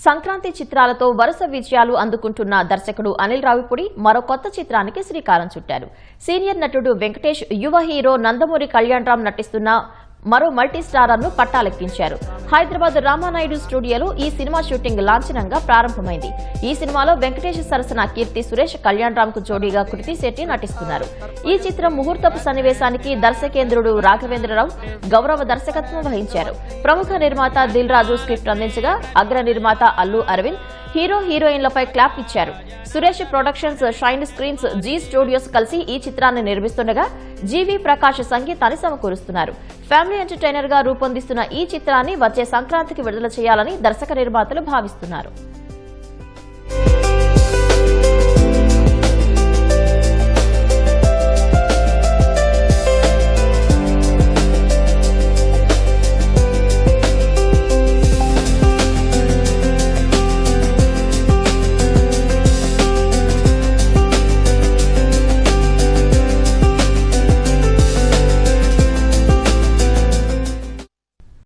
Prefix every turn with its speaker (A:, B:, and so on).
A: సంక్రాంతి చిత్రాలతో వరుస విజయాలు అందుకుంటున్న దర్శకుడు అనిల్ రావిపూడి మరో కొత్త చిత్రానికి శ్రీకారం చుట్టారు. సీనియర్ నటుడు వెంకటేష్ యువ హీరో నందమూరి కళ్యాణ్ రామ్ నటిస్తున్న మరో మల్టీ స్టారర్ ను పట్టాలెక్కించారు. హైదరాబాద్ రామానాయుడు స్టూడియోలో ఈ సినిమా షూటింగ్ లాంఛనంగా ప్రారంభమైంది. ఈ సినిమాలో వెంకటేష్ సరసన కీర్తి సురేష్, కళ్యాణ్ రామ్ కు జోడీగా కృతి శెట్టి నటిస్తున్నారు. ఈ చిత్రం ముహూర్తపు సన్నివేశానికి దర్శకేంద్రుడు రాఘవేంద్రరావు గౌరవ దర్శకత్వం వహించారు. ప్రముఖ నిర్మాత దిల్ రాజు స్క్రిప్ట్ అందించగా అగ్ర నిర్మాత అల్లు అరవింద్ హీరో హీరోయిన్లపై క్లాప్ ఇచ్చారు. Suresh productions, shine screens, Zee studios కలిసి ఈ చిత్రాన్ని నిర్మిస్తుండగా జీవీ ప్రకాష్ సంగీతాన్ని సమకూరుస్తున్నారు. ఫ్యామిలీ ఎంటర్టైనర్ గా రూపొందిస్తున్న ఈ చిత్రాన్ని వచ్చే సంక్రాంతికి విడుదల చేయాలని దర్శక నిర్మాతలు భావిస్తున్నారు.